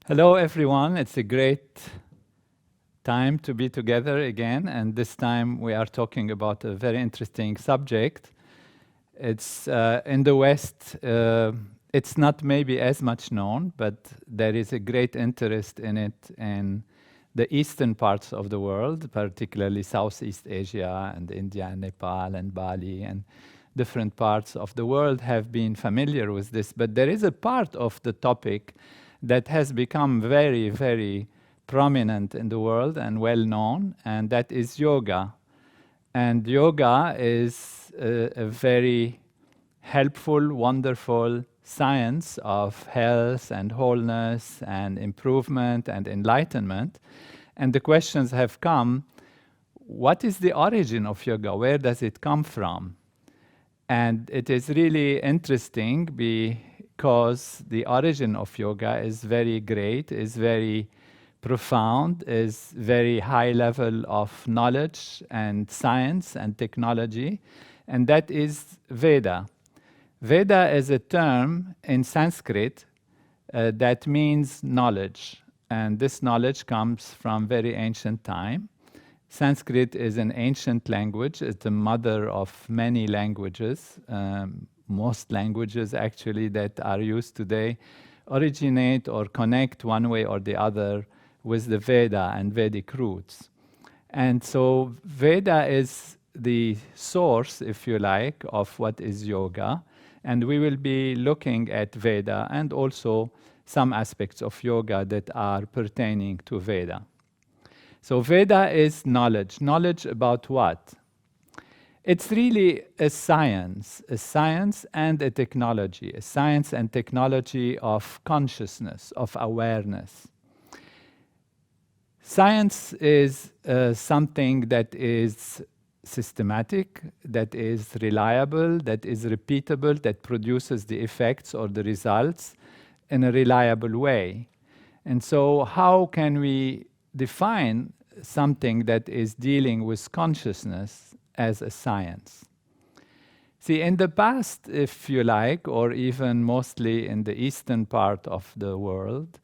Hello, everyone. It's a great time to be together again, and this time we are talking about a very interesting subject. It's in the West, it's not maybe as much known, but there is a great interest in it in the eastern parts of the world, particularly Southeast Asia and India and Nepal and Bali, and different parts of the world have been familiar with this. But there is a part of the topic that has become very, very prominent in the world and well known, and that is yoga. And yoga is a very helpful, wonderful science of health and wholeness and improvement and enlightenment. And the questions have come, what is the origin of yoga? Where does it come from? And it is really interesting because the origin of yoga is very great, is very profound, is very high level of knowledge and science and technology, and that is Veda. Veda is a term in Sanskrit that means knowledge, and this knowledge comes from very ancient time. Sanskrit is an ancient language. It's the mother of many languages. Most languages actually that are used today originate or connect one way or the other with the Veda and Vedic roots. And so Veda is the source, if you like, of what is yoga. And we will be looking at Veda and also some aspects of yoga that are pertaining to Veda. So Veda is knowledge. Knowledge about what? It's really a science and a technology, a science and technology of consciousness, of awareness. Science is something that is systematic, that is reliable, that is repeatable, that produces the effects or the results in a reliable way. And so how can we define something that is dealing with consciousness as a science? See, in the past, if you like, or even mostly in the eastern part of the world,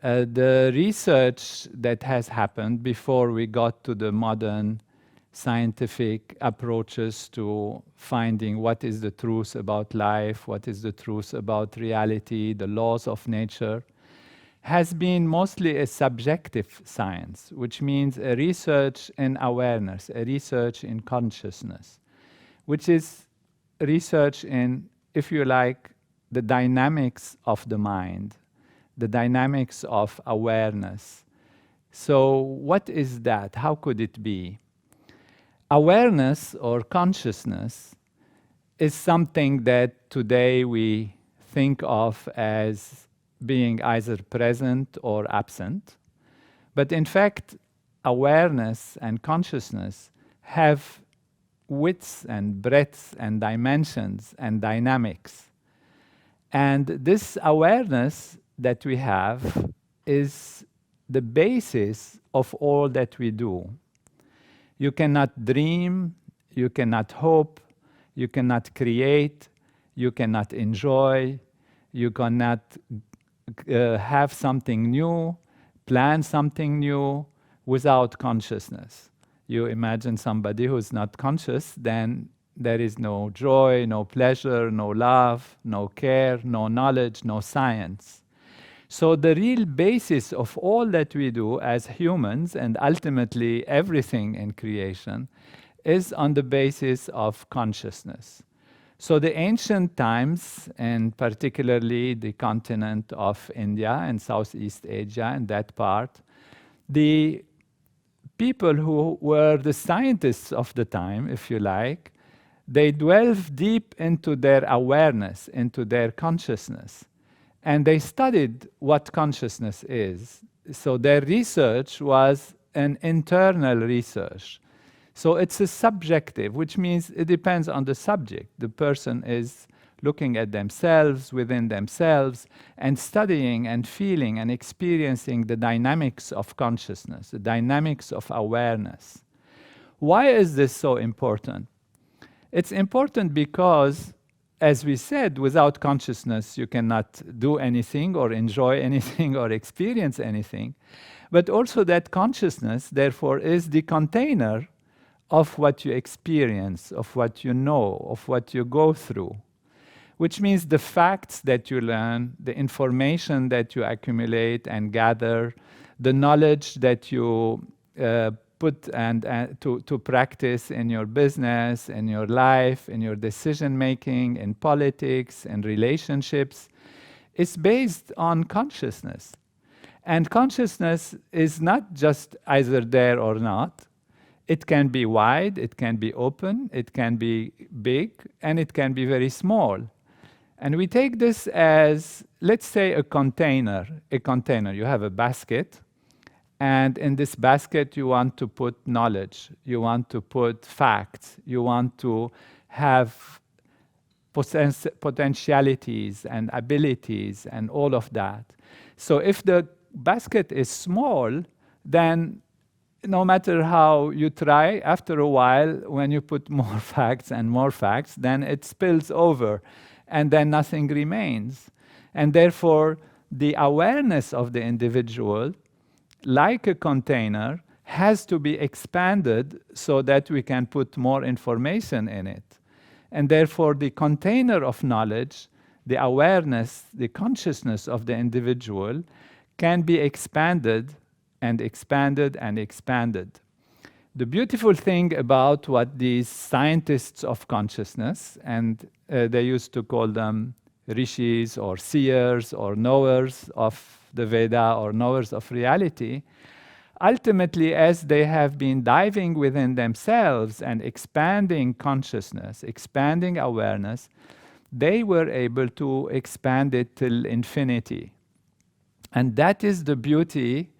the research that has happened before we got to the modern scientific approaches to finding what is the truth about life, what is the truth about reality, the laws of nature, has been mostly a subjective science, which means a research in awareness, a research in consciousness, which is research in, if you like, the dynamics of the mind, the dynamics of awareness. So what is that? How could it be? Awareness or consciousness is something that today we think of as being either present or absent. But in fact, awareness and consciousness have widths and breadths and dimensions and dynamics. And this awareness that we have is the basis of all that we do. You cannot dream, you cannot hope, you cannot create, you cannot enjoy, you cannot have something new, plan something new without consciousness. You imagine somebody who's not conscious, then there is no joy, no pleasure, no love, no care, no knowledge, no science. So the real basis of all that we do as humans, and ultimately everything in creation, is on the basis of consciousness. So the ancient times, and particularly the continent of India and Southeast Asia and that part, the people who were the scientists of the time, if you like, they delved deep into their awareness, into their consciousness, and they studied what consciousness is. So their research was an internal research. So it's a subjective, which means it depends on the subject. The person is looking at themselves, within themselves, and studying and feeling and experiencing the dynamics of consciousness, the dynamics of awareness. Why is this so important? It's important because as we said, without consciousness, you cannot do anything or enjoy anything or experience anything. But also that consciousness, therefore, is the container of what you experience, of what you know, of what you go through. Which means the facts that you learn, the information that you accumulate and gather, the knowledge that you put to practice in your business, in your life, in your decision-making, in politics, in relationships, is based on consciousness. And consciousness is not just either there or not. It can be wide, it can be open, it can be big, and it can be very small. And we take this as, let's say, a container. A container, you have a basket, and in this basket you want to put knowledge, you want to put facts, you want to have potentialities and abilities and all of that. So if the basket is small, then no matter how you try, after a while, when you put more facts, then it spills over, and then nothing remains. And therefore, the awareness of the individual, like a container, has to be expanded so that we can put more information in it. And therefore, the container of knowledge, the awareness, the consciousness of the individual can be expanded and expanded and expanded. The beautiful thing about what these scientists of consciousness, and they used to call them rishis or seers or knowers of the Veda or knowers of reality, ultimately, as they have been diving within themselves and expanding consciousness, expanding awareness, they were able to expand it till infinity. And that is the beauty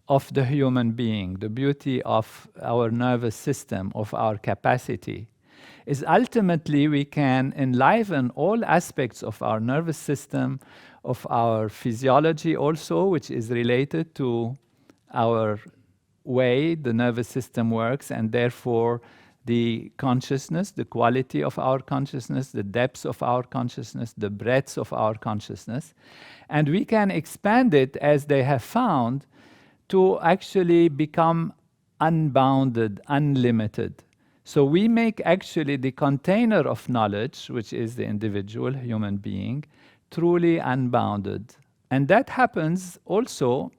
of the human being, the beauty of our nervous system, of our capacity, is ultimately we can enliven all aspects of our nervous system, of our physiology also, which is related to our way the nervous system works, and therefore the consciousness, the quality of our consciousness, the depths of our consciousness, the breadths of our consciousness. And we can expand it, as they have found, to actually become unbounded, unlimited. So we make actually the container of knowledge, which is the individual human being, truly unbounded. And that happens also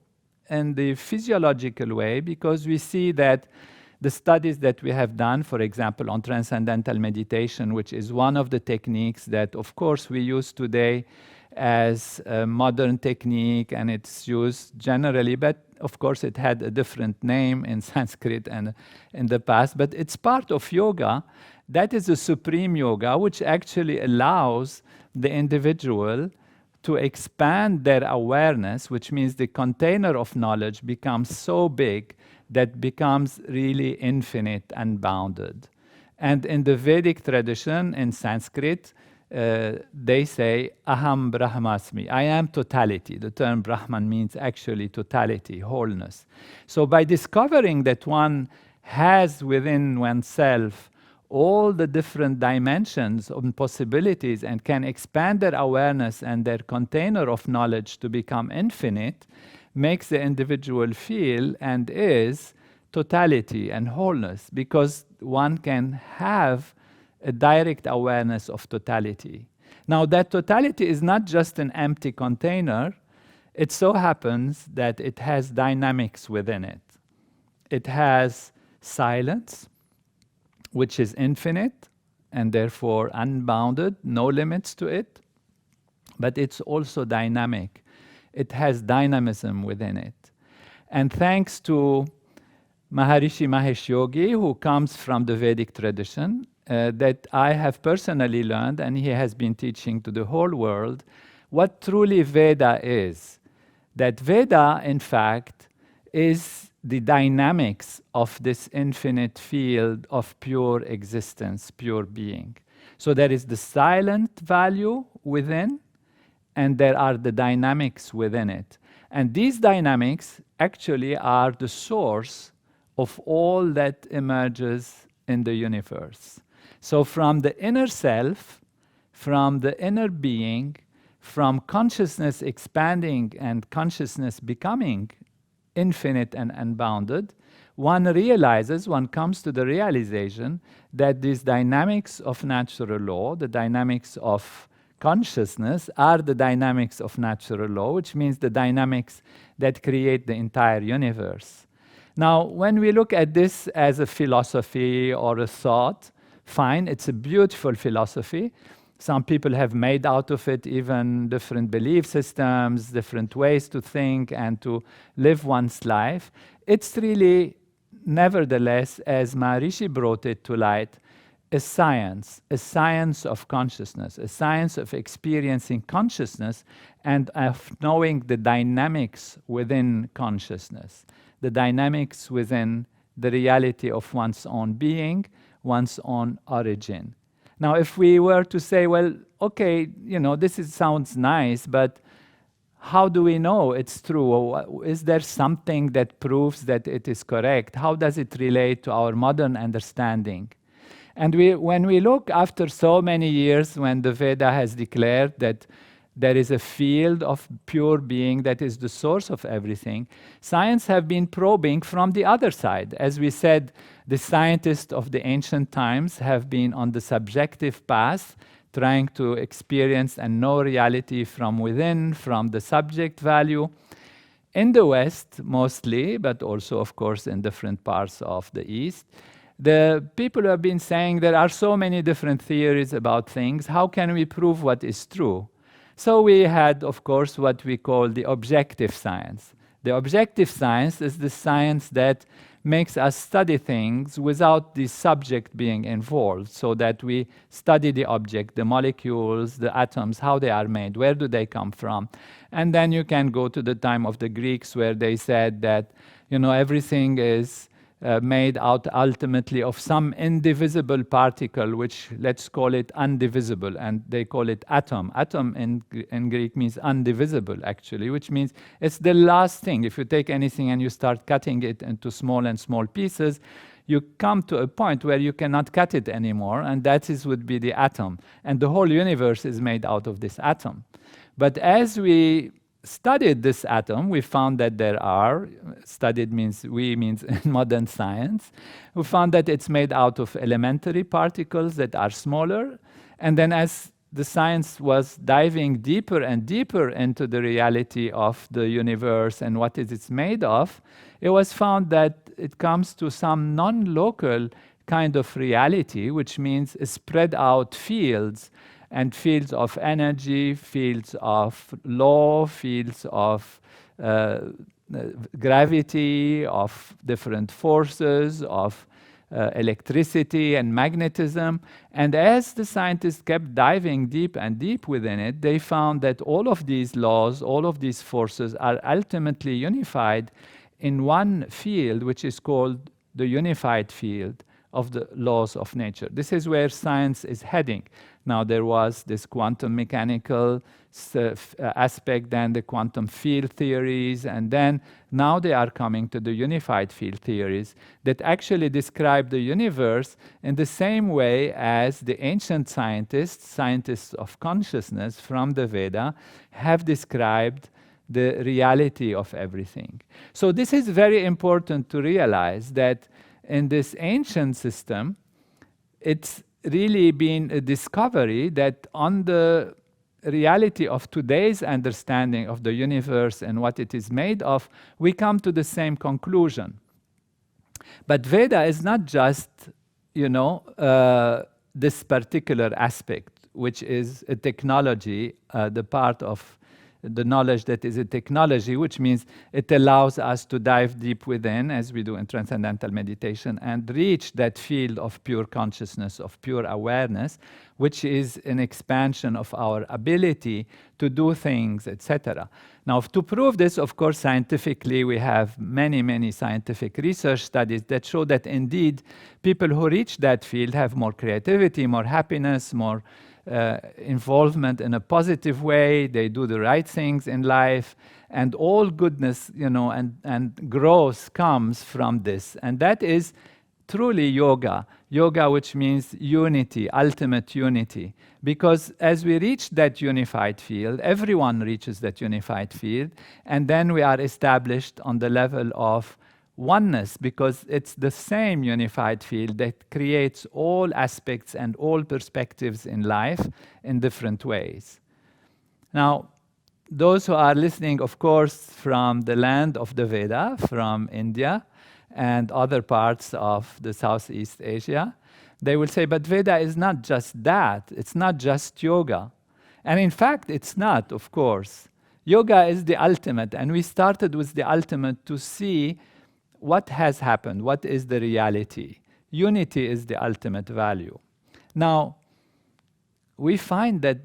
in the physiological way, because we see that the studies that we have done, for example, on Transcendental Meditation, which is one of the techniques that, of course, we use today as a modern technique, and it's used generally, but of course it had a different name in Sanskrit and in the past, but it's part of yoga. That is a supreme yoga, which actually allows the individual to expand their awareness, which means the container of knowledge becomes so big that becomes really infinite and bounded. And in the Vedic tradition, in Sanskrit, they say, Aham Brahmasmi, I am totality. The term Brahman means actually totality, wholeness. So by discovering that one has within oneself all the different dimensions and possibilities and can expand their awareness and their container of knowledge to become infinite, makes the individual feel and is totality and wholeness, because one can have a direct awareness of totality. Now, that totality is not just an empty container. It so happens that it has dynamics within it. It has silence, which is infinite and therefore unbounded, no limits to it, but it's also dynamic. It has dynamism within it. And thanks to Maharishi Mahesh Yogi, who comes from the Vedic tradition, that I have personally learned, and he has been teaching to the whole world, what truly Veda is. That Veda, in fact, is the dynamics of this infinite field of pure existence, pure being. So there is the silent value within, and there are the dynamics within it. And these dynamics actually are the source of all that emerges in the universe. So from the inner self, from the inner being, from consciousness expanding and consciousness becoming infinite and unbounded, one comes to the realization that these dynamics of natural law, the dynamics of consciousness, are the dynamics of natural law, which means the dynamics that create the entire universe. Now, when we look at this as a philosophy or a thought, fine, it's a beautiful philosophy. Some people have made out of it even different belief systems, different ways to think and to live one's life. It's really, nevertheless, as Maharishi brought it to light, a science of consciousness, a science of experiencing consciousness and of knowing the dynamics within consciousness, the dynamics within the reality of one's own being, one's own origin. Now, if we were to say, well, okay, this sounds nice, but how do we know it's true? Is there something that proves that it is correct? How does it relate to our modern understanding? And when we look after so many years, when the Veda has declared that there is a field of pure being that is the source of everything, science have been probing from the other side. As we said, the scientists of the ancient times have been on the subjective path, trying to experience and know reality from within, from the subject value. In the West, mostly, but also, of course, in different parts of the East, the people have been saying there are so many different theories about things. How can we prove what is true? So we had, of course, what we call the objective science. The objective science is the science that makes us study things without the subject being involved, so that we study the object, the molecules, the atoms, how they are made, where do they come from. And then you can go to the time of the Greeks, where they said that everything is made out ultimately of some indivisible particle, which let's call it undivisible, and they call it atom. Atom in Greek means undivisible, actually, which means it's the last thing. If you take anything and you start cutting it into small and small pieces, you come to a point where you cannot cut it anymore, and that would be the atom. And the whole universe is made out of this atom. But as we studied this atom, we found that studied means in modern science, we found that it's made out of elementary particles that are smaller. And then as the science was diving deeper and deeper into the reality of the universe and what it's made of, it was found that it comes to some non-local kind of reality, which means spread out fields, and fields of energy, fields of law, fields of gravity, of different forces, of electricity and magnetism. And as the scientists kept diving deep and deep within it, they found that all of these laws, all of these forces are ultimately unified in one field, which is called the unified field of the laws of nature. This is where science is heading. Now, there was this quantum mechanical aspect, then the quantum field theories, and then now they are coming to the unified field theories that actually describe the universe in the same way as the ancient scientists of consciousness from the Veda, have described the reality of everything. So this is very important to realize that in this ancient system, it's really been a discovery that on the reality of today's understanding of the universe and what it is made of, we come to the same conclusion. But Veda is not just, this particular aspect, which is a technology, the part of the knowledge that is a technology, which means it allows us to dive deep within, as we do in Transcendental Meditation, and reach that field of pure consciousness, of pure awareness, which is an expansion of our ability to do things, etc. Now, to prove this, of course, scientifically, we have many, many scientific research studies that show that indeed people who reach that field have more creativity, more happiness, more involvement in a positive way. They do the right things in life, and all goodness, and growth comes from this. And that is truly yoga, which means unity, ultimate unity. Because as we reach that unified field, everyone reaches that unified field, and then we are established on the level of oneness, because it's the same unified field that creates all aspects and all perspectives in life in different ways. Now, those who are listening, of course, from the land of the Veda, from India and other parts of the Southeast Asia, they will say, but Veda is not just that. It's not just yoga. And in fact, it's not, of course. Yoga is the ultimate, and we started with the ultimate to see what has happened, what is the reality. Unity is the ultimate value. Now, we find that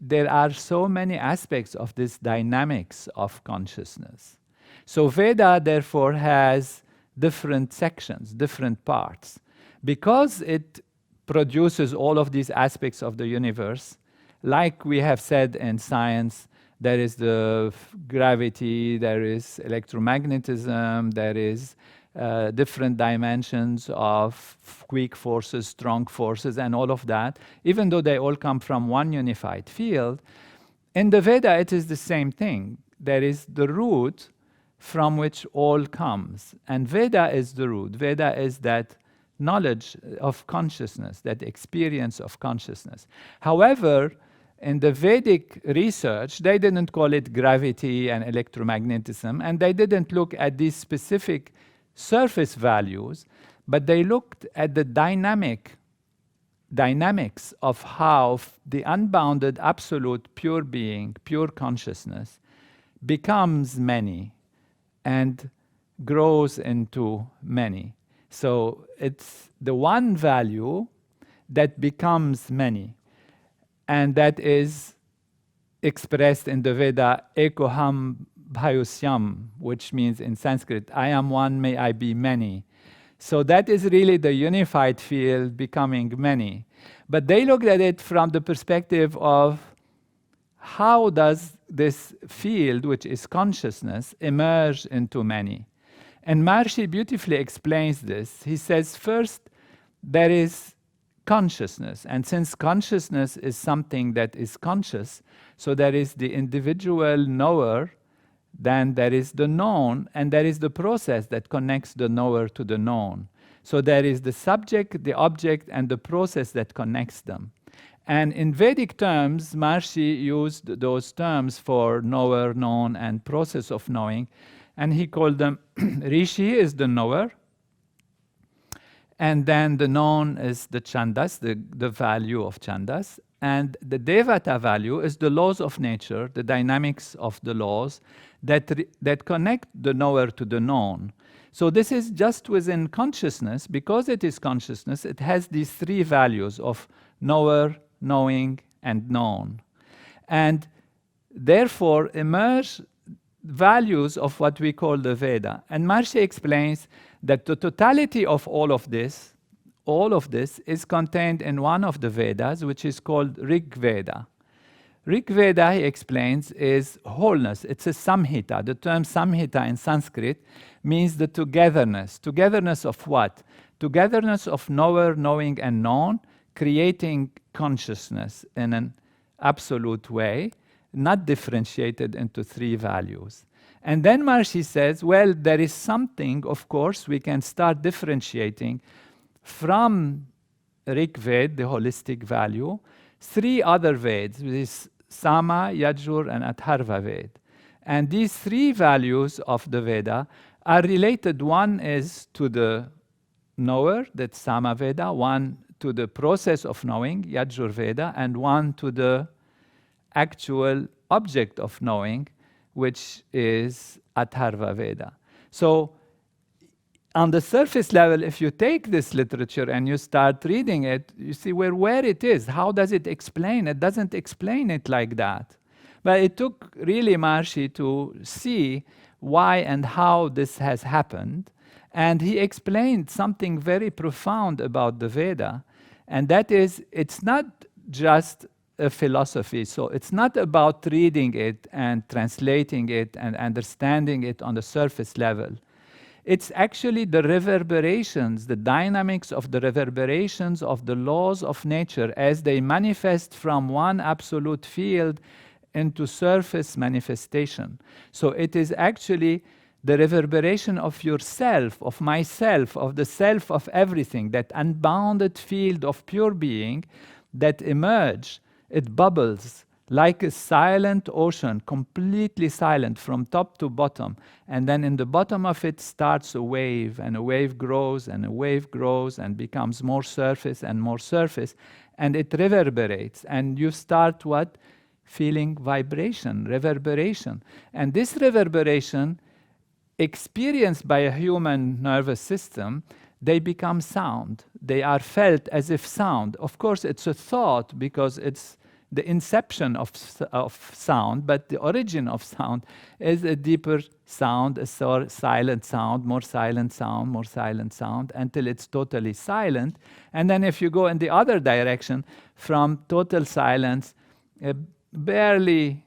there are so many aspects of this dynamics of consciousness. So Veda, therefore, has different sections, different parts. Because it produces all of these aspects of the universe, like we have said in science, there is the gravity, there is electromagnetism, there is different dimensions of weak forces, strong forces, and all of that. Even though they all come from one unified field, in the Veda it is the same thing. There is the root from which all comes. And Veda is the root. Veda is that knowledge of consciousness, that experience of consciousness. However, in the Vedic research, they didn't call it gravity and electromagnetism, and they didn't look at these specific surface values, but they looked at the dynamics of how the unbounded, absolute, pure being, pure consciousness becomes many and grows into many. So it's the one value that becomes many, and that is expressed in the Veda, ekoham bhayosyam, which means in Sanskrit, I am one, may I be many. So that is really the unified field becoming many. But they looked at it from the perspective of how does this field, which is consciousness, emerge into many. And Maharishi beautifully explains this. He says, first, there is consciousness. And since consciousness is something that is conscious, so there is the individual knower, then there is the known, and there is the process that connects the knower to the known. So there is the subject, the object, and the process that connects them. And in Vedic terms, Maharishi used those terms for knower, known, and process of knowing. And he called them, Rishi is the knower, and then the known is the chandas, the value of chandas, and the devata value is the laws of nature, the dynamics of the laws that connect the knower to the known. So this is just within consciousness. Because it is consciousness, it has these three values of knower, knowing, and known. And therefore emerge values of what we call the Veda. And Maharishi explains that the totality of all of this is contained in one of the Vedas, which is called Rig Veda. Rig Veda, he explains, is wholeness. It's a samhita. The term samhita in Sanskrit means the togetherness. Togetherness of what? Togetherness of knower, knowing, and known, creating consciousness in an absolute way, not differentiated into three values. And then Maharishi says, well, there is something, of course, we can start differentiating from Rig Veda, the holistic value, three other Vedas, which is Sama, Yajur, and Atharva Veda. And these three values of the Veda are related. One is to the knower, that's Sama Veda, one to the process of knowing, Yajur Veda, and one to the actual object of knowing, which is Atharva Veda. So on the surface level, if you take this literature and you start reading it, you see where it is. How does it explain? It doesn't explain it like that. But it took really Maharishi to see why and how this has happened. And he explained something very profound about the Veda. And that is, it's not just a philosophy. So it's not about reading it and translating it and understanding it on the surface level. It's actually the reverberations, the dynamics of the reverberations of the laws of nature as they manifest from one absolute field into surface manifestation. So it is actually the reverberation of yourself, of myself, of the self of everything, that unbounded field of pure being that emerge. It bubbles like a silent ocean, completely silent from top to bottom. And then in the bottom of it starts a wave, and a wave grows, and a wave grows, and becomes more surface and more surface. And it reverberates. And you start what? Feeling vibration, reverberation. And this reverberation, experienced by a human nervous system, they become sound. They are felt as if sound. Of course, it's a thought because it's the inception of sound, but the origin of sound is a deeper sound, a silent sound, more silent sound, more silent sound, until it's totally silent. And then if you go in the other direction, from total silence, a barely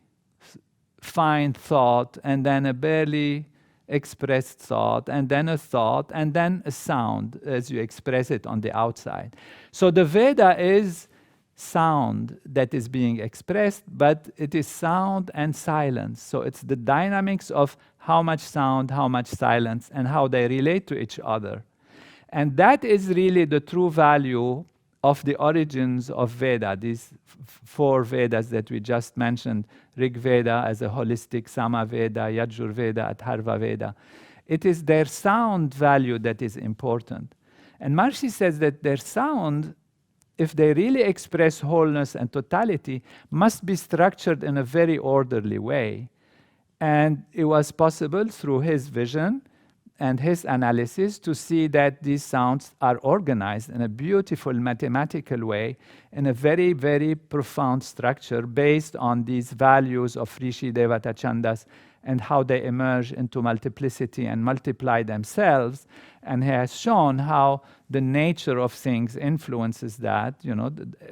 fine thought, and then a barely expressed thought, and then a thought, and then a sound as you express it on the outside. So the Veda is sound that is being expressed, but it is sound and silence. So it's the dynamics of how much sound, how much silence, and how they relate to each other. And that is really the true value of the origins of Veda, these four Vedas that we just mentioned, Rig Veda as a holistic, Sama Veda, Yajur Veda, Atharva Veda. It is their sound value that is important. And Maharishi says that their sound, if they really express wholeness and totality, must be structured in a very orderly way. And it was possible through his vision and his analysis to see that these sounds are organized in a beautiful mathematical way, in a very, very profound structure based on these values of Rishi Devata Chandas and how they emerge into multiplicity and multiply themselves. And he has shown how the nature of things influences that,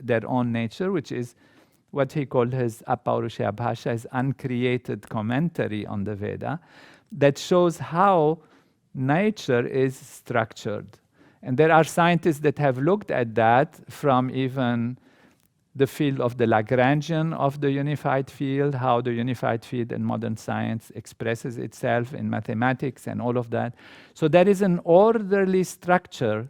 their own nature, which is what he called his Apaurushaya Bhasha, his uncreated commentary on the Veda, that shows how nature is structured. And there are scientists that have looked at that from even the field of the Lagrangian of the unified field, how the unified field in modern science expresses itself in mathematics and all of that. So there is an orderly structure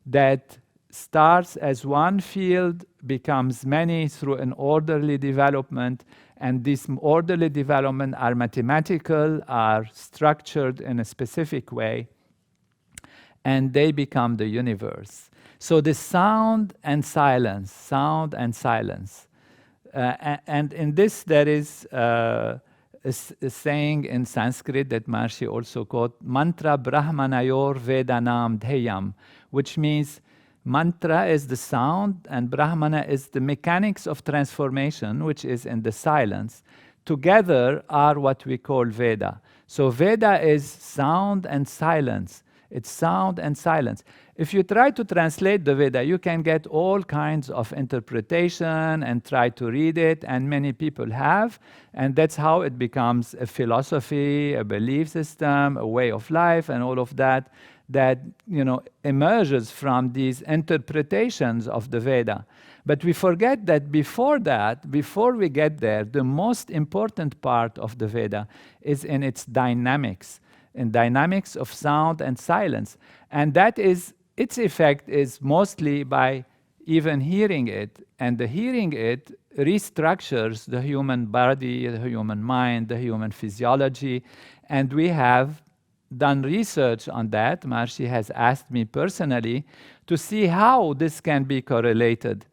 that starts as one field, becomes many through an orderly development, and this orderly development are mathematical, are structured in a specific way, and they become the universe. So the sound and silence, sound and silence. And in this there is a saying in Sanskrit that Maharishi also quote, mantra brahmanayor vedanam dheyam, which means mantra is the sound and brahmana is the mechanics of transformation, which is in the silence. Together are what we call Veda. So Veda is sound and silence. It's sound and silence. If you try to translate the Veda, you can get all kinds of interpretation and try to read it, and many people have, and that's how it becomes a philosophy, a belief system, a way of life, and all of that emerges from these interpretations of the Veda. But we forget that before we get there, the most important part of the Veda is in its dynamics, in dynamics of sound and silence. And that is, its effect is mostly by even hearing it. And the hearing it restructures the human body, the human mind, the human physiology. And we have done research on that. Maharishi has asked me personally to see how this can be correlated.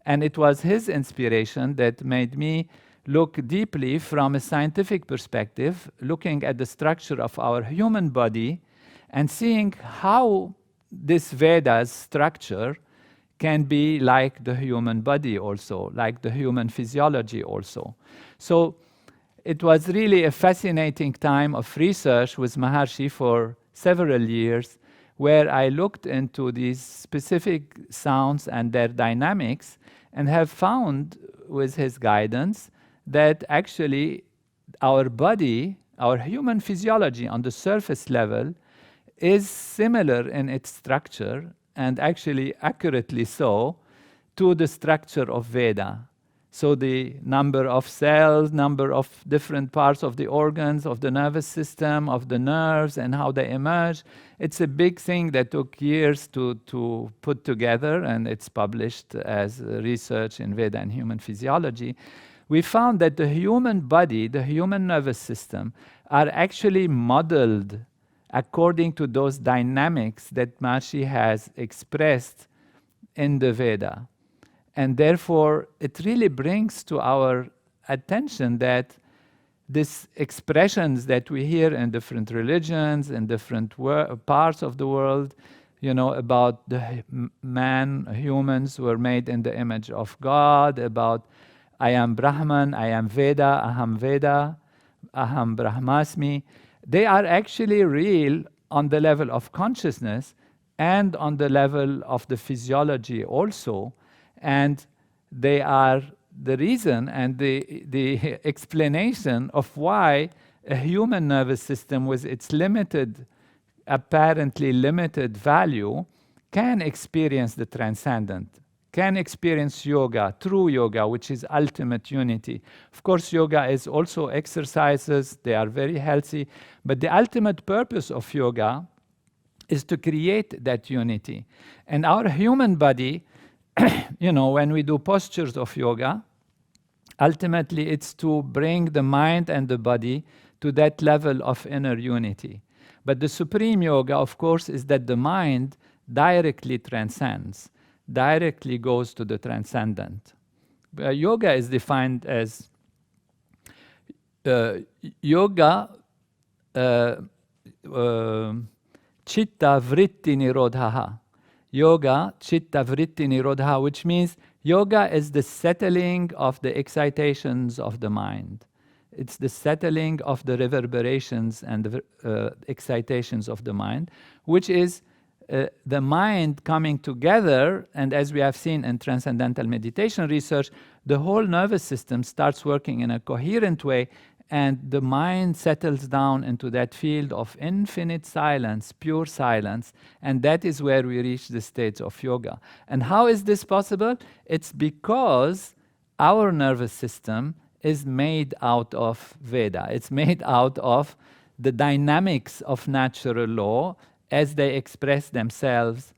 And it was his inspiration that made me look deeply from a scientific perspective, looking at the structure of our human body and seeing how this Veda's structure can be like the human body also, like the human physiology also. So it was really a fascinating time of research with Maharishi for several years, where I looked into these specific sounds and their dynamics and have found with his guidance that actually our body, our human physiology on the surface level is similar in its structure, and actually accurately so, to the structure of Veda. So the number of cells, number of different parts of the organs, of the nervous system, of the nerves, and how they emerge. It's a big thing that took years to put together, and it's published as research in Veda and human physiology. We found that the human body, the human nervous system, are actually modeled according to those dynamics that Maharishi has expressed in the Veda. And therefore, it really brings to our attention that these expressions that we hear in different religions, in different parts of the world, about the humans were made in the image of God, about I am Brahman, I am Veda, Aham Brahmasmi. They are actually real on the level of consciousness and on the level of the physiology also. And they are the reason and the explanation of why a human nervous system with its apparently limited value can experience the transcendent, can experience yoga, true yoga, which is ultimate unity. Of course, yoga is also exercises, they are very healthy, but the ultimate purpose of yoga is to create that unity. And our human body, when we do postures of yoga, ultimately it's to bring the mind and the body to that level of inner unity. But the supreme yoga, of course, is that the mind directly transcends, directly goes to the transcendent. Yoga is defined as yoga chitta vritti nirodhaha. Yoga, chitta vritti nirodha, which means yoga is the settling of the excitations of the mind. It's the settling of the reverberations and the excitations of the mind, which is the mind coming together, and as we have seen in Transcendental Meditation research, the whole nervous system starts working in a coherent way, and the mind settles down into that field of infinite silence, pure silence, and that is where we reach the states of yoga. And how is this possible? It's because our nervous system is made out of Veda. It's made out of the dynamics of natural law as they express themselves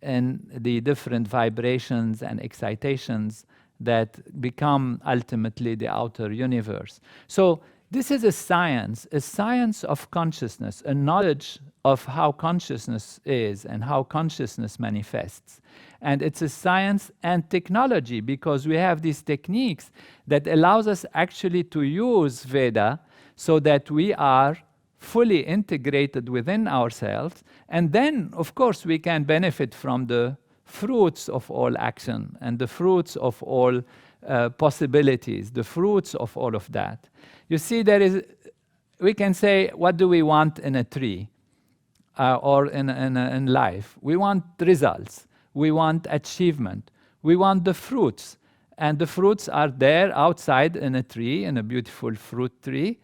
in the different vibrations and excitations that become ultimately the outer universe. So this is a science of consciousness, a knowledge of how consciousness is and how consciousness manifests. And it's a science and technology, because we have these techniques that allows us actually to use Veda so that we are fully integrated within ourselves. And then, of course, we can benefit from the fruits of all action and the fruits of all possibilities, the fruits of all of that. You see, we can say, what do we want in a tree or in life? We want results. We want achievement. We want the fruits. And the fruits are there outside in a tree, in a beautiful fruit tree.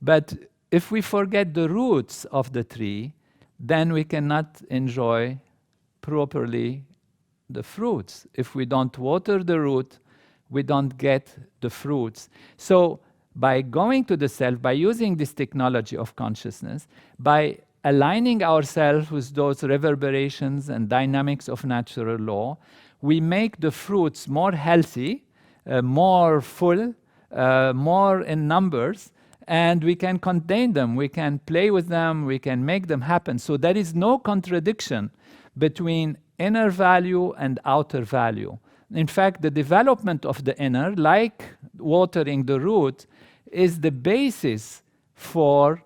But if we forget the roots of the tree, then we cannot enjoy properly the fruits. If we don't water the root, we don't get the fruits. So by going to the self, by using this technology of consciousness, by aligning ourselves with those reverberations and dynamics of natural law, we make the fruits more healthy, more full, more in numbers, and we can contain them, we can play with them, we can make them happen. So there is no contradiction between inner value and outer value. In fact, the development of the inner, like watering the root, is the basis for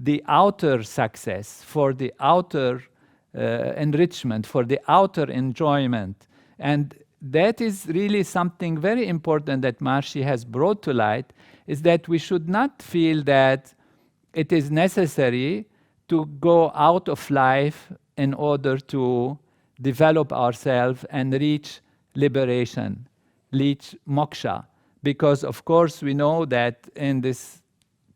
the outer success, for the outer enrichment, for the outer enjoyment. And that is really something very important that Maharishi has brought to light, is that we should not feel that it is necessary to go out of life in order to develop ourselves and reach liberation, reach moksha. Because of course we know that in this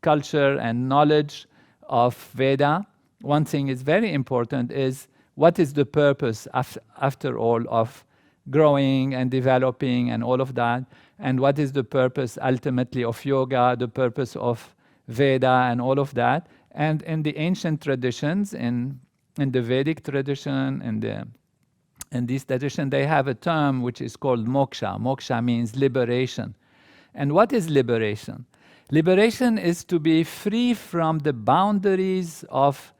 culture and knowledge of Veda, one thing is very important is what is the purpose after all of growing and developing and all of that, and what is the purpose ultimately of yoga, the purpose of Veda and all of that. And in the ancient traditions, in the Vedic tradition, in this tradition, they have a term which is called moksha. Moksha means liberation. And what is liberation? Liberation is to be free from the boundaries of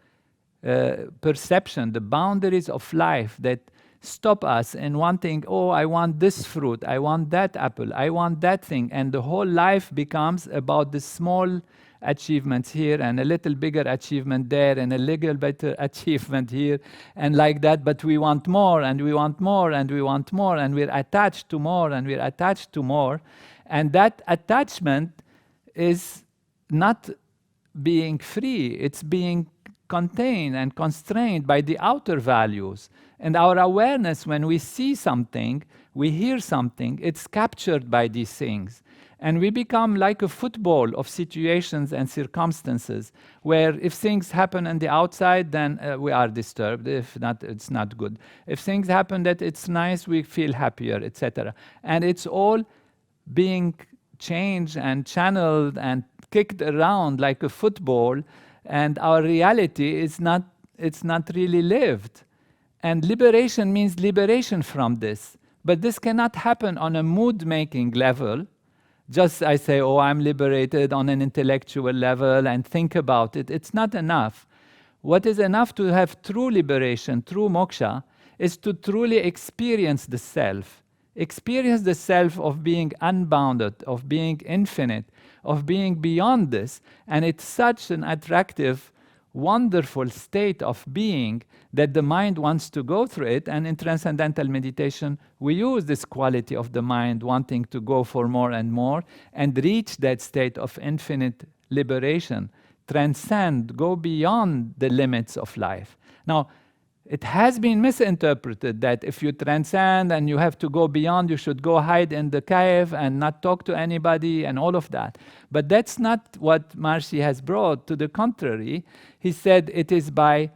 perception, the boundaries of life that stop us in wanting, oh, I want this fruit, I want that apple, I want that thing. And the whole life becomes about the small achievements here and a little bigger achievement there and a little better achievement here and like that. But we want more and we want more and we want more and we're attached to more and we're attached to more. And that attachment is not being free. It's being contained and constrained by the outer values. And our awareness, when we see something, we hear something, it's captured by these things. And we become like a football of situations and circumstances where if things happen on the outside, then we are disturbed. If not, it's not good. If things happen that it's nice, we feel happier, etc. And it's all being changed and channeled and kicked around like a football, and our reality is not really lived. And liberation means liberation from this. But this cannot happen on a mood-making level. Just I say, oh, I'm liberated on an intellectual level and think about it. It's not enough. What is enough to have true liberation, true moksha, is to truly experience the self. Experience the self of being unbounded, of being infinite, of being beyond this. And it's such an attractive, wonderful state of being that the mind wants to go through it. And in Transcendental Meditation, we use this quality of the mind wanting to go for more and more and reach that state of infinite liberation, transcend, go beyond the limits of life. Now, it has been misinterpreted that if you transcend and you have to go beyond, you should go hide in the cave and not talk to anybody and all of that. But that's not what Maharishi has brought. To the contrary, he said it is by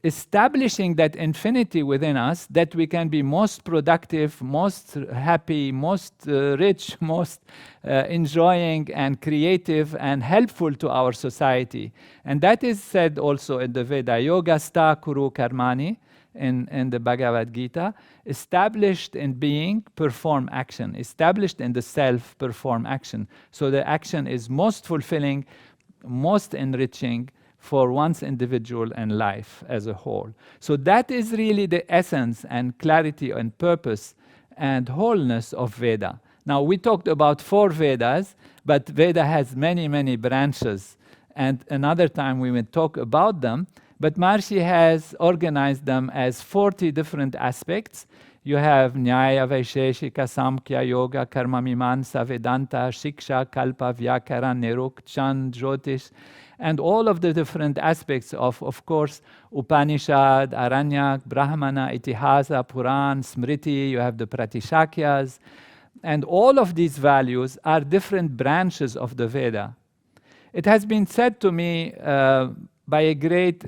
establishing that infinity within us that we can be most productive, most happy, most rich, most enjoying and creative and helpful to our society. And that is said also in the Veda, yoga sta kuru karmani, in the Bhagavad Gita, established in being, perform action, established in the self, perform action. So the action is most fulfilling, most enriching for one's individual and life as a whole. So that is really the essence and clarity and purpose and wholeness of Veda. Now we talked about 4 Vedas, but Veda has many, many branches. And another time we will talk about them. But Maharishi has organized them as 40 different aspects. You have Nyaya, Vaisheshika, Samkhya, Yoga, Karma, Mimamsa, Vedanta, Shiksha, Kalpa, Vyakaran, Niruk, Chand, Jyotish, and all of the different aspects of course, Upanishad, Aranyak, Brahmana, Itihasa, Puran, Smriti, you have the Pratishakyas, and all of these values are different branches of the Veda. It has been said to me by a great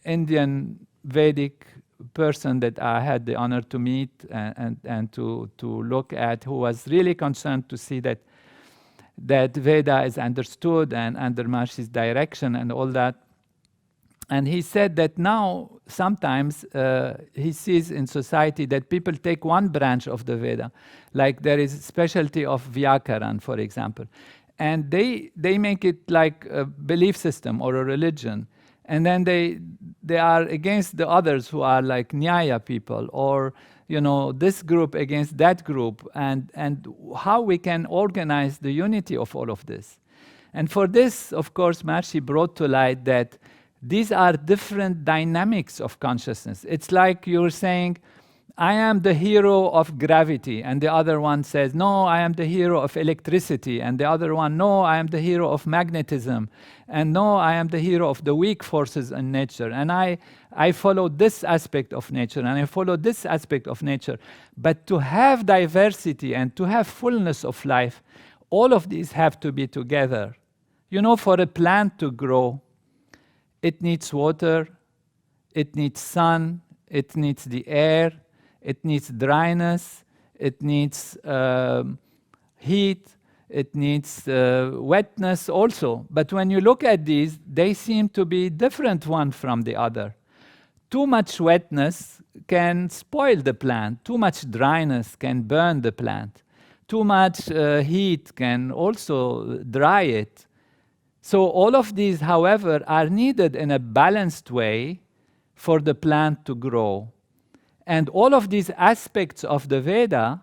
Indian Vedic person that I had the honor to meet and to look at, who was really concerned to see that Veda is understood and under Maharishi's direction and all that. And he said that now sometimes he sees in society that people take one branch of the Veda, like there is a specialty of Vyakaran, for example, and they make it like a belief system or a religion. And then they are against the others who are like Nyaya people, or this group against that group, and how we can organize the unity of all of this. And for this, of course, Maharishi brought to light that these are different dynamics of consciousness. It's like you're saying, I am the hero of gravity, and the other one says, no, I am the hero of electricity, and the other one, no, I am the hero of magnetism, and no, I am the hero of the weak forces in nature, and I follow this aspect of nature, and I follow this aspect of nature. But to have diversity and to have fullness of life, all of these have to be together. For a plant to grow, it needs water, it needs sun, it needs the air, it needs dryness, it needs heat, it needs wetness also. But when you look at these, they seem to be different one from the other. Too much wetness can spoil the plant. Too much dryness can burn the plant. Too much heat can also dry it. So all of these, however, are needed in a balanced way for the plant to grow. And all of these aspects of the Veda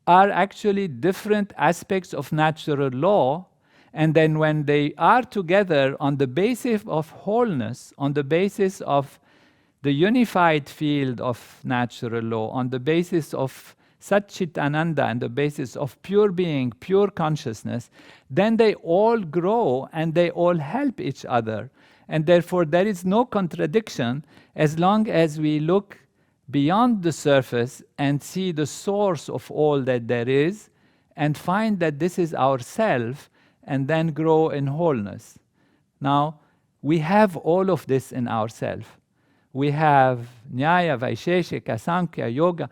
are actually different aspects of natural law. And then when they are together on the basis of wholeness, on the basis of the unified field of natural law, on the basis of Satchitananda and the basis of pure being, pure consciousness, then they all grow and they all help each other. And therefore there is no contradiction as long as we look beyond the surface and see the source of all that there is and find that this is our self and then grow in wholeness. Now, we have all of this in ourselves. We have Nyaya, Vaisheshika, Sankhya, Yoga,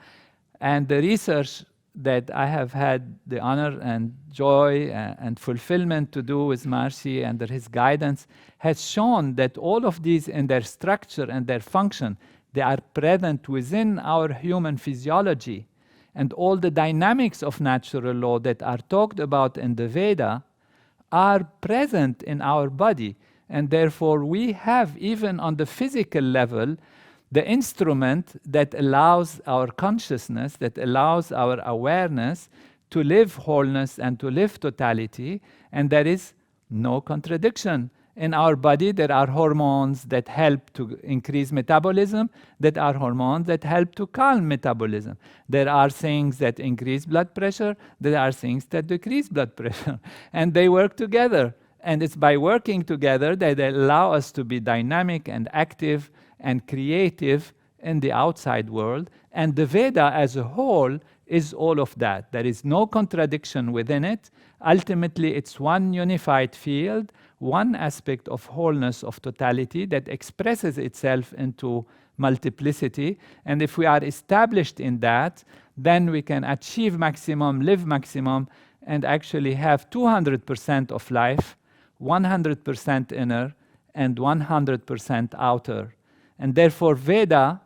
and the research that I have had the honor and joy and fulfillment to do with Maharishi under his guidance has shown that all of these in their structure and their function, they are present within our human physiology. And all the dynamics of natural law that are talked about in the Veda are present in our body. And therefore we have, even on the physical level, the instrument that allows our consciousness, that allows our awareness to live wholeness and to live totality, and there is no contradiction. In our body, there are hormones that help to increase metabolism, that are hormones that help to calm metabolism. There are things that increase blood pressure, there are things that decrease blood pressure, and they work together. And it's by working together that they allow us to be dynamic and active and creative in the outside world. And the Veda as a whole is all of that. There is no contradiction within it. Ultimately, it's one unified field, one aspect of wholeness, of totality that expresses itself into multiplicity. And if we are established in that, then we can achieve maximum, live maximum, and actually have 200% of life, 100% inner, and 100% outer. And therefore, Veda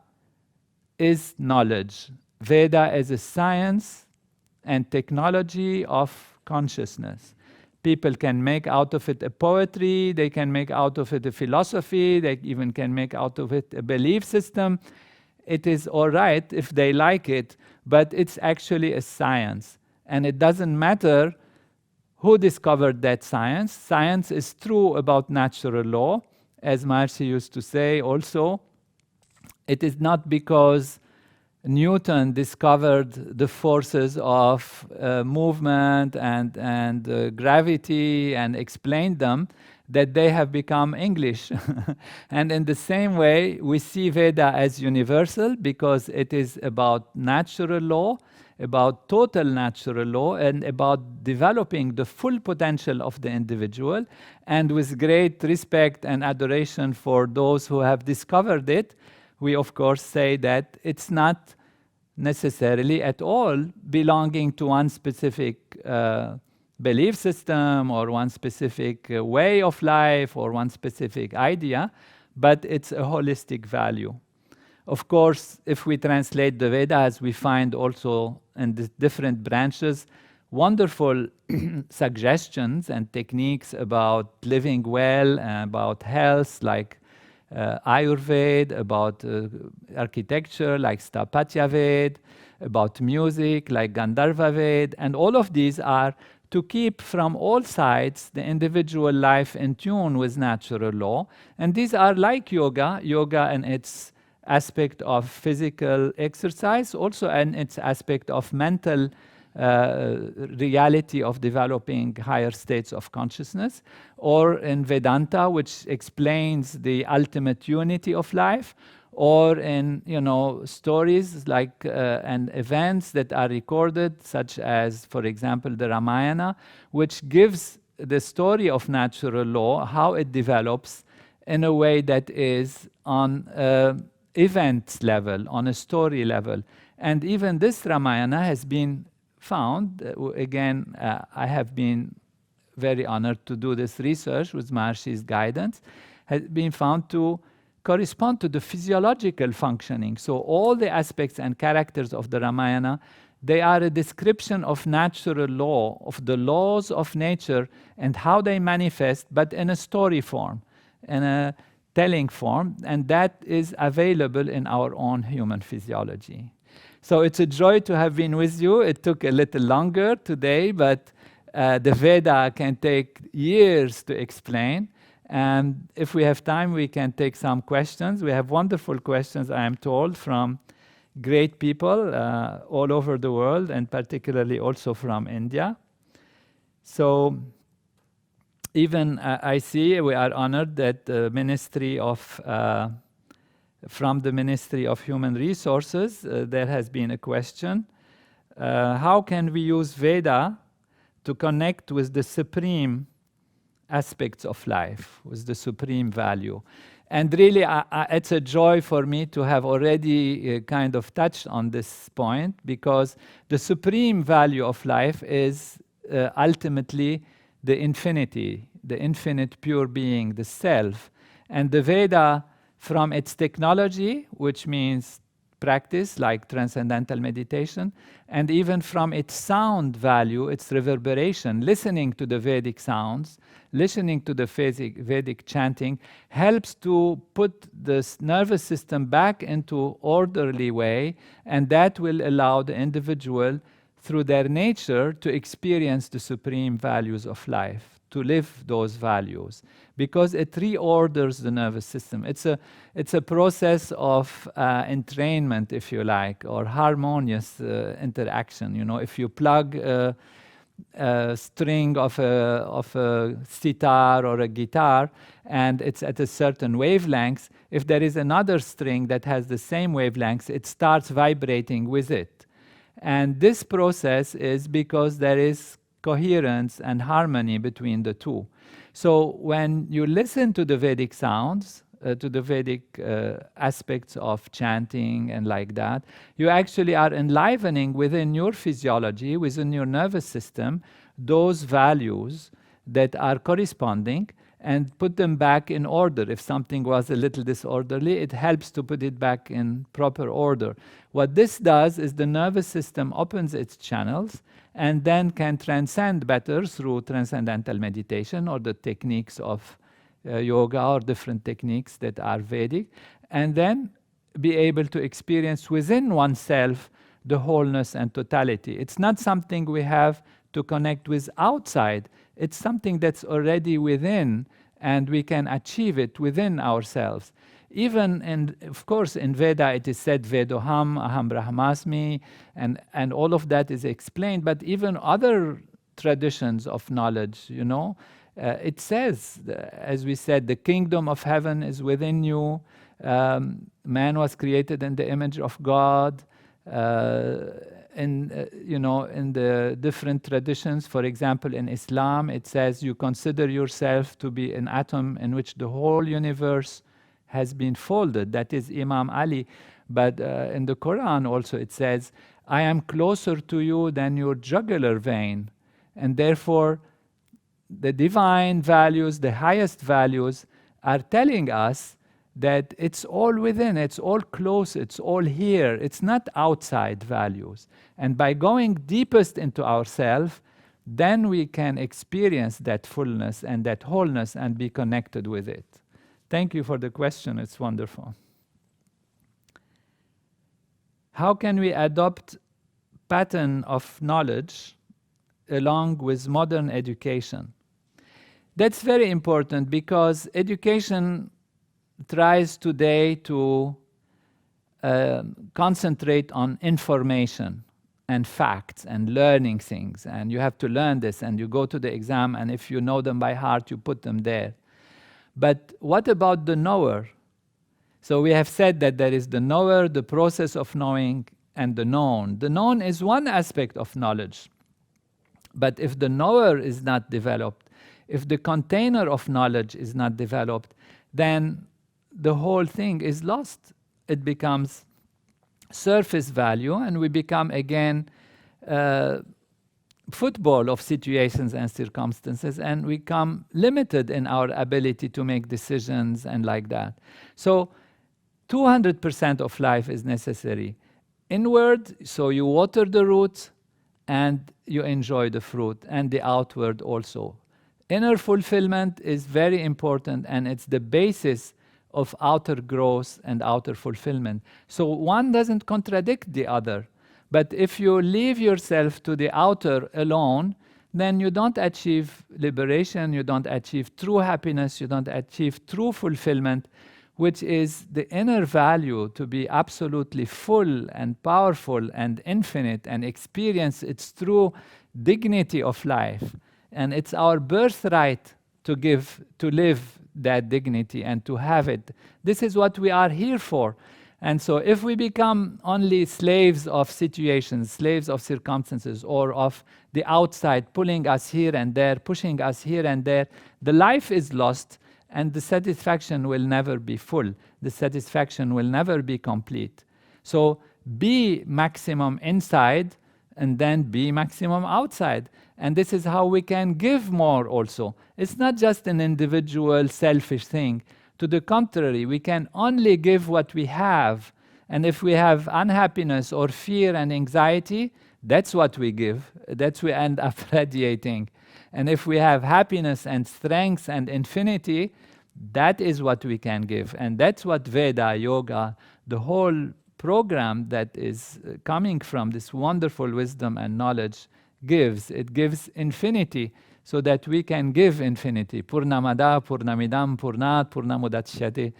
is knowledge. Veda is a science and technology of consciousness. People can make out of it a poetry, they can make out of it a philosophy, they even can make out of it a belief system. It is all right if they like it, but it's actually a science. And it doesn't matter who discovered that science. Science is true about natural law. As Maharishi used to say also, it is not because Newton discovered the forces of movement and gravity and explained them that they have become English. And in the same way, we see Veda as universal because it is about natural law, about total natural law, and about developing the full potential of the individual. And with great respect and adoration for those who have discovered it, we of course say that it's not necessarily at all belonging to one specific belief system or one specific way of life or one specific idea, but it's a holistic value. Of course, if we translate the Vedas, we find also in the different branches wonderful suggestions and techniques about living well, about health, like Ayurveda, about architecture, like Sthapatya Veda, about music, like Gandharva Veda, and all of these are to keep from all sides the individual life in tune with natural law. And these are like yoga, yoga and its aspect of physical exercise, also in its aspect of mental reality of developing higher states of consciousness, or in Vedanta, which explains the ultimate unity of life, or in stories like and events that are recorded, such as, for example, the Ramayana, which gives the story of natural law, how it develops in a way that is on events level, on a story level. And even this Ramayana has been found, again, I have been very honored to do this research with Maharshi's guidance, has been found to correspond to the physiological functioning. So all the aspects and characters of the Ramayana, they are a description of natural law, of the laws of nature and how they manifest, but in a story form, in a telling form, and that is available in our own human physiology. So it's a joy to have been with you. It took a little longer today, but the Veda can take years to explain. And if we have time, we can take some questions. We have wonderful questions, I am told, from great people all over the world, and particularly also from India. So even I see we are honored that the Ministry of, from the Ministry of Human Resources, there has been a question. How can we use Veda to connect with the supreme aspects of life, with the supreme value? And really, it's a joy for me to have already kind of touched on this point, because the supreme value of life is ultimately the infinity, the infinite pure being, the self. And the Veda, from its technology, which means practice like Transcendental Meditation, and even from its sound value, its reverberation, listening to the Vedic sounds, listening to the Vedic chanting, helps to put the nervous system back into orderly way, and that will allow the individual, through their nature, to experience the supreme values of life, to live those values, because it reorders the nervous system. It's a process of entrainment, if you like, or harmonious interaction. You know, if you plug a string of a sitar or a guitar, and it's at a certain wavelength, if there is another string that has the same wavelengths, it starts vibrating with it. And this process is because there is coherence and harmony between the two. So when you listen to the Vedic sounds, to the Vedic aspects of chanting and like that, you actually are enlivening within your physiology, within your nervous system, those values that are corresponding, and put them back in order. If something was a little disorderly, it helps to put it back in proper order. What this does is the nervous system opens its channels and then can transcend better through transcendental meditation or the techniques of yoga or different techniques that are Vedic, and then be able to experience within oneself the wholeness and totality. It's not something we have to connect with outside. It's something that's already within, and we can achieve it within ourselves. Even, and of course, in Veda it is said Vedoham, Aham Brahmasmi, and all of that is explained, but even other traditions of knowledge, you know, it says, as we said, the kingdom of heaven is within you. Man was created in the image of God. You know, in the different traditions, for example, in Islam, it says you consider yourself to be an atom in which the whole universe has been folded. That is Imam Ali. But in the Quran also it says, I am closer to you than your jugular vein. And therefore, the divine values, the highest values, are telling us that it's all within, it's all close, it's all here. It's not outside values. And by going deepest into ourselves, then we can experience that fullness and that wholeness and be connected with it. Thank you for the question. It's wonderful. How can we adopt pattern of knowledge along with modern education? That's very important, because education tries today to concentrate on information and facts and learning things, and you have to learn this, and you go to the exam, and if you know them by heart, you put them there. But what about the knower? So we have said that there is the knower, the process of knowing, and the known. The known is one aspect of knowledge. But if the knower is not developed, if the container of knowledge is not developed, then the whole thing is lost. It becomes surface value, and we become again football of situations and circumstances, and we become limited in our ability to make decisions and like that. So 200% of life is necessary. Inward, so you water the roots and you enjoy the fruit, and the outward also. Inner fulfillment is very important, and it's the basis of outer growth and outer fulfillment. So one doesn't contradict the other. But if you leave yourself to the outer alone, then you don't achieve liberation, you don't achieve true happiness, you don't achieve true fulfillment, which is the inner value, to be absolutely full and powerful and infinite and experience its true dignity of life. And it's our birthright to live that dignity and to have it. This is what we are here for. And so if we become only slaves of situations, slaves of circumstances, or of the outside pulling us here and there, pushing us here and there, the life is lost, and the satisfaction will never be full. The satisfaction will never be complete. So be maximum inside, and then be maximum outside. And this is how we can give more also. It's not just an individual selfish thing. To the contrary, we can only give what we have. And if we have unhappiness or fear and anxiety, that's what we give. That's we end up radiating. And if we have happiness and strength and infinity, that is what we can give. And that's what Veda, yoga, the whole program that is coming from this wonderful wisdom and knowledge gives. It gives infinity so that we can give infinity. Purnamada, Purnamidam, Purnat, Purnamudachyate,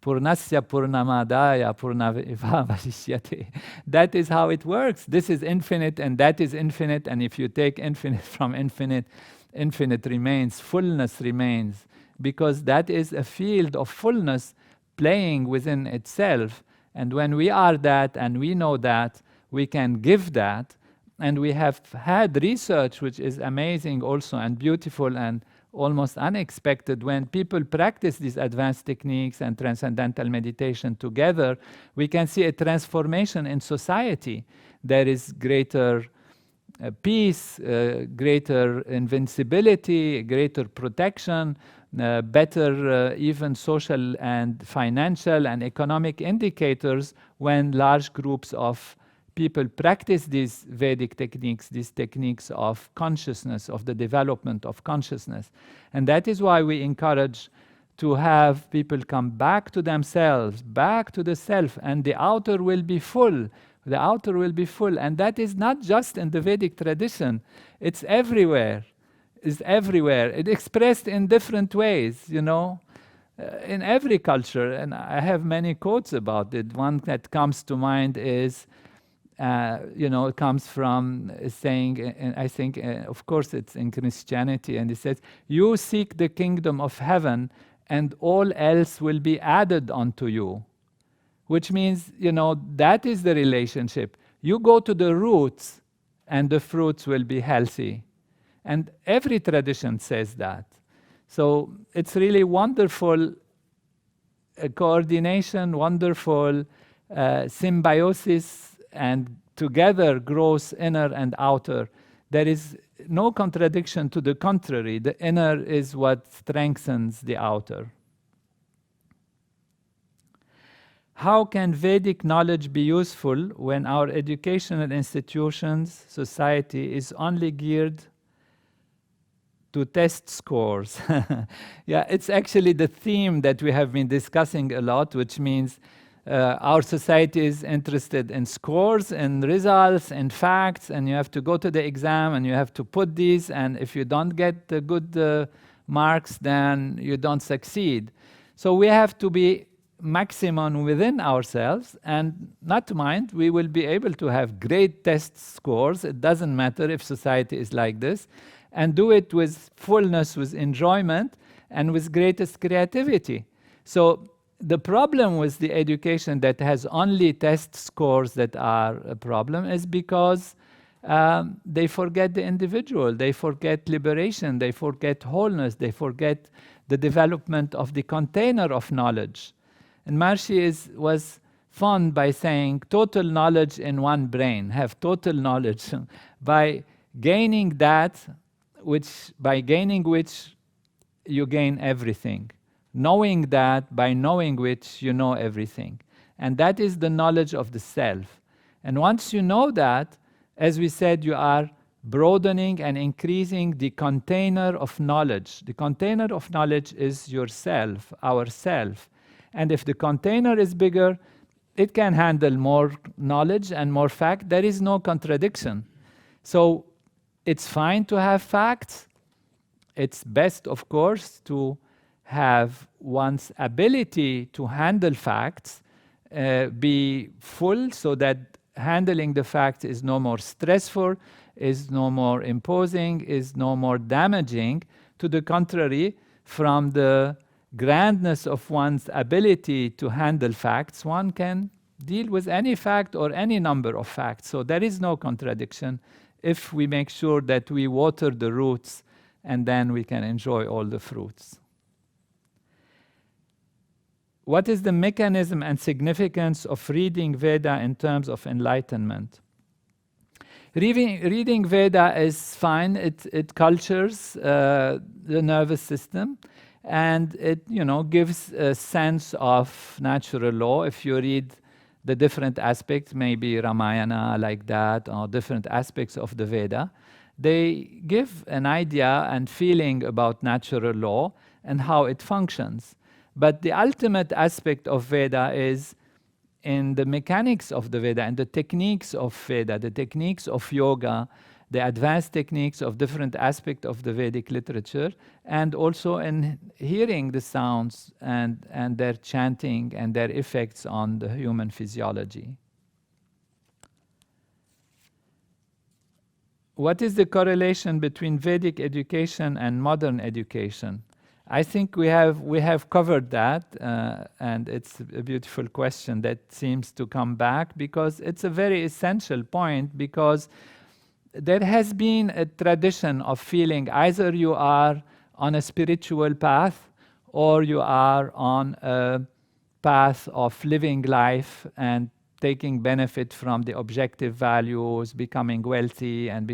Purnasya, Purnamadaya, Purnavivavashishyate. That is how it works. This is infinite and that is infinite, and if you take infinite from infinite, infinite remains, fullness remains, because that is a field of fullness playing within itself. And when we are that and we know that, we can give that. And we have had research which is amazing also and beautiful and almost unexpected. When people practice these advanced techniques and transcendental meditation together, we can see a transformation in society. There is greater peace, greater invincibility, greater protection, better even social and financial and economic indicators when large groups of people practice these Vedic techniques, these techniques of consciousness, of the development of consciousness. And that is why we encourage to have people come back to themselves, back to the self, and the outer will be full. The outer will be full. And that is not just in the Vedic tradition. It's everywhere. It's everywhere. It's expressed in different ways, you know, in every culture. And I have many quotes about it. One that comes to mind is, it comes from saying, and I think, of course, it's in Christianity, and it says, "You seek the kingdom of heaven, and all else will be added unto you." Which means, that is the relationship. You go to the roots, and the fruits will be healthy. And every tradition says that. So it's really wonderful coordination, wonderful symbiosis, and together grows inner and outer. There is no contradiction, to the contrary. The inner is what strengthens the outer. How can Vedic knowledge be useful when our educational institutions, society, is only geared to test scores? Yeah, it's actually the theme that we have been discussing a lot, which means our society is interested in scores, in results, in facts, and you have to go to the exam and you have to put these, and if you don't get the good marks, then you don't succeed. So we have to be maximum within ourselves and not mind. We will be able to have great test scores. It doesn't matter if society is like this, and do it with fullness, with enjoyment, and with greatest creativity. So the problem with the education that has only test scores that are a problem is because they forget the individual, they forget liberation, they forget wholeness, they forget the development of the container of knowledge. And Maharishi was fond by saying total knowledge in one brain, have total knowledge. By gaining that, by gaining which you gain everything. Knowing that, by knowing which you know everything. And that is the knowledge of the self. And once you know that, as we said, you are broadening and increasing the container of knowledge. The container of knowledge is yourself, ourself. And if the container is bigger, it can handle more knowledge and more fact. There is no contradiction. So it's fine to have facts. It's best, of course, to have one's ability to handle facts be full, so that handling the facts is no more stressful, is no more imposing, is no more damaging. To the contrary, from the grandness of one's ability to handle facts, one can deal with any fact or any number of facts. So there is no contradiction if we make sure that we water the roots, and then we can enjoy all the fruits. What is the mechanism and significance of reading Veda in terms of enlightenment? Reading Veda is fine. It cultures the nervous system, and it gives a sense of natural law. If you read the different aspects, maybe Ramayana like that, or different aspects of the Veda, they give an idea and feeling about natural law and how it functions. But the ultimate aspect of Veda is in the mechanics of the Veda and the techniques of Veda, the techniques of yoga, the advanced techniques of different aspects of the Vedic literature, and also in hearing the sounds and their chanting and their effects on the human physiology. What is the correlation between Vedic education and modern education? I think we have covered that, and it's a beautiful question that seems to come back, because it's a very essential point, because there has been a tradition of feeling either you are on a spiritual path or you are on a path of living life and taking benefit from the objective values, becoming wealthy and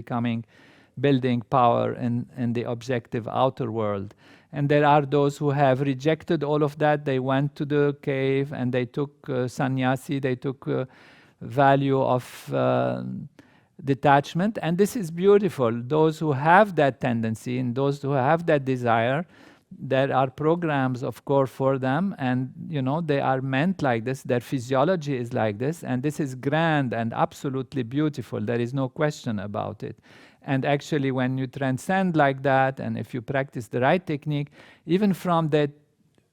building power in the objective outer world. And there are those who have rejected all of that. They went to the cave and they took sannyasi, they took value of detachment. And this is beautiful. Those who have that tendency and those who have that desire, there are programs, of course, for them. And, they are meant like this. Their physiology is like this. And this is grand and absolutely beautiful. There is no question about it. And actually, when you transcend like that, and if you practice the right technique, even from that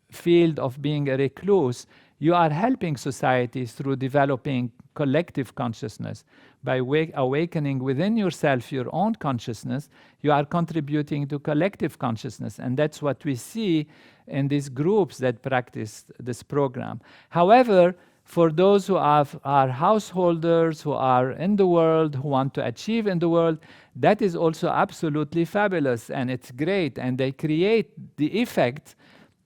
field of being a recluse, you are helping society through developing collective consciousness. By awakening within yourself your own consciousness, you are contributing to collective consciousness. And that's what we see in these groups that practice this program. However, for those who are householders, who are in the world, who want to achieve in the world, that is also absolutely fabulous, and it's great, and they create the effect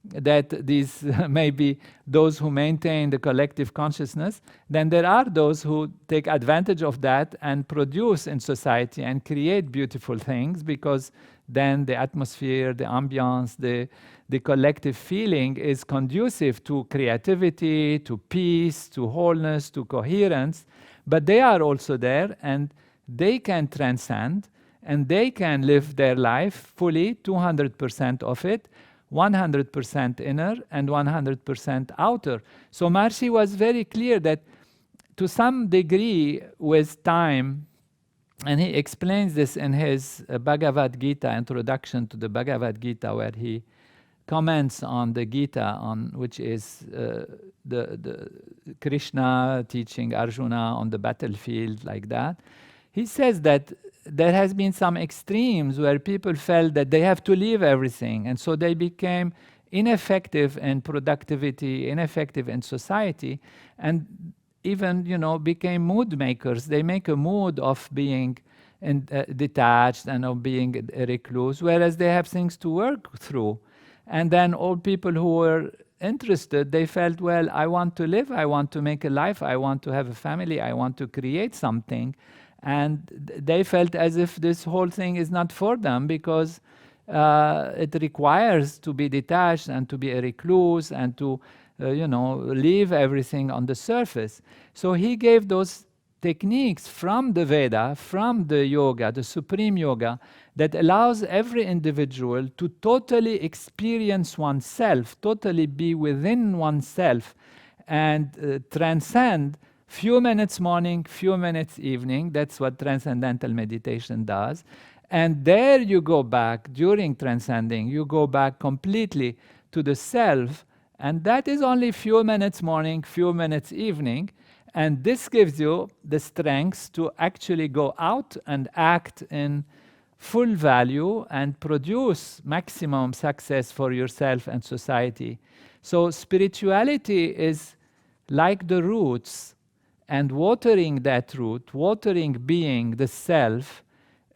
that these maybe those who maintain the collective consciousness, then there are those who take advantage of that and produce in society and create beautiful things, because then the atmosphere, the ambiance, the collective feeling is conducive to creativity, to peace, to wholeness, to coherence. But they are also there, and they can transcend, and they can live their life fully, 200% of it, 100% inner and 100% outer. So Maharishi was very clear that to some degree with time, and he explains this in his Bhagavad Gita, introduction to the Bhagavad Gita, where he comments on the Gita, on which is the Krishna teaching Arjuna on the battlefield, like that. He says that there has been some extremes where people felt that they have to leave everything, and so they became ineffective in productivity, ineffective in society, and even became mood makers. They make a mood of being detached and of being a recluse, whereas they have things to work through. And then all people who were interested, they felt, well, I want to live, I want to make a life, I want to have a family, I want to create something. And they felt as if this whole thing is not for them, because it requires to be detached and to be a recluse and to leave everything on the surface. So he gave those techniques from the Veda, from the yoga, the supreme yoga, that allows every individual to totally experience oneself, totally be within oneself, and transcend few minutes morning, few minutes evening. That's what Transcendental Meditation does. And there you go back, during transcending, you go back completely to the self, and that is only few minutes morning, few minutes evening. And this gives you the strength to actually go out and act in full value and produce maximum success for yourself and society. So spirituality is like the roots, and watering that root, watering being, the self,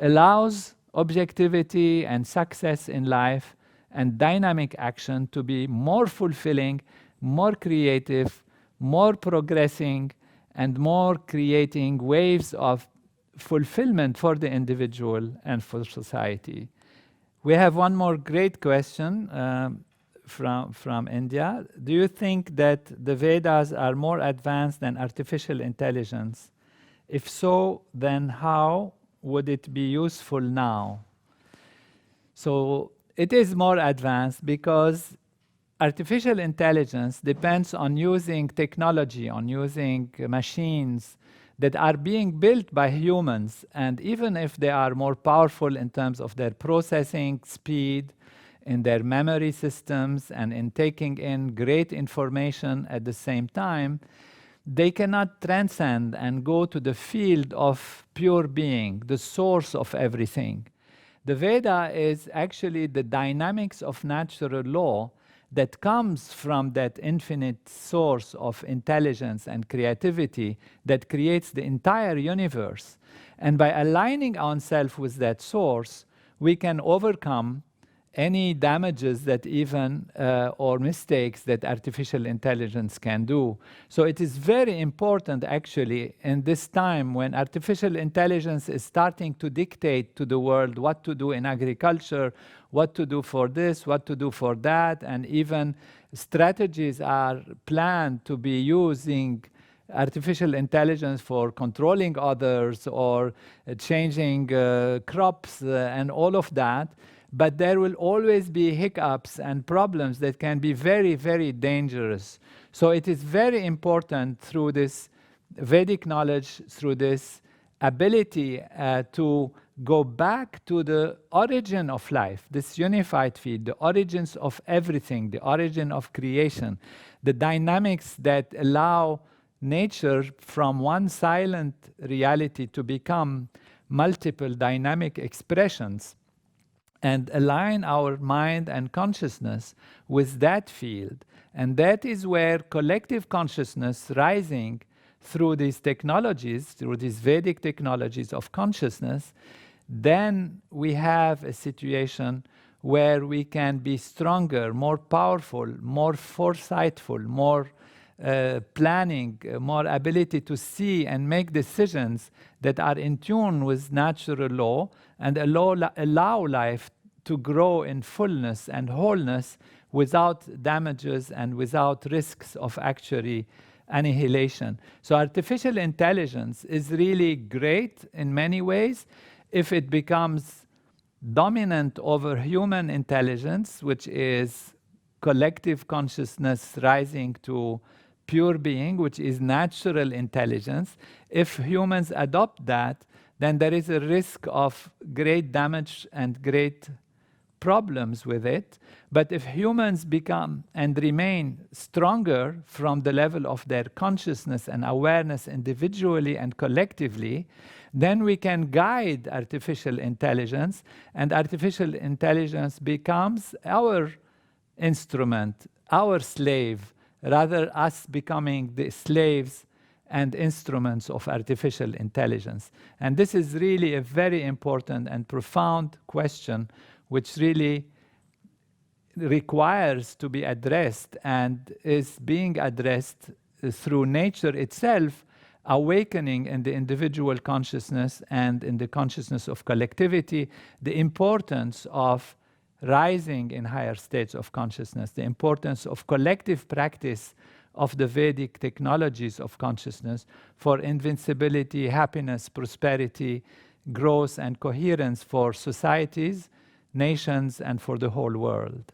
allows objectivity and success in life and dynamic action to be more fulfilling, more creative, more progressing, and more creating waves of fulfillment for the individual and for society. We have one more great question from India. Do you think that the Vedas are more advanced than artificial intelligence? If so, then how would it be useful now? So it is more advanced because artificial intelligence depends on using technology, on using machines that are being built by humans. And even if they are more powerful in terms of their processing speed, in their memory systems, and in taking in great information at the same time, they cannot transcend and go to the field of pure being, the source of everything. The Veda is actually the dynamics of natural law that comes from that infinite source of intelligence and creativity that creates the entire universe. And by aligning ourselves with that source, we can overcome any damages that even or mistakes that artificial intelligence can do. So it is very important actually in this time when artificial intelligence is starting to dictate to the world what to do in agriculture, what to do for this, what to do for that, and even strategies are planned to be using artificial intelligence for controlling others or changing crops and all of that. But there will always be hiccups and problems that can be very, very dangerous. So it is very important through this Vedic knowledge, through this ability to go back to the origin of life, this unified field, the origins of everything, the origin of creation, the dynamics that allow nature from one silent reality to become multiple dynamic expressions, and align our mind and consciousness with that field. And that is where collective consciousness rising through these technologies, through these Vedic technologies of consciousness, then we have a situation where we can be stronger, more powerful, more foresightful, more planning, more ability to see and make decisions that are in tune with natural law and allow life to grow in fullness and wholeness without damages and without risks of actually annihilation. So artificial intelligence is really great in many ways if it becomes dominant over human intelligence, which is collective consciousness rising to pure being, which is natural intelligence. If humans adopt that, then there is a risk of great damage and great problems with it. But if humans become and remain stronger from the level of their consciousness and awareness individually and collectively, then we can guide artificial intelligence, and artificial intelligence becomes our instrument, our slave, rather us becoming the slaves and instruments of artificial intelligence. And this is really a very important and profound question, which really requires to be addressed and is being addressed through nature itself, awakening in the individual consciousness and in the consciousness of collectivity, the importance of rising in higher states of consciousness, the importance of collective practice of the Vedic technologies of consciousness for invincibility, happiness, prosperity, growth, and coherence for societies, nations, and for the whole world.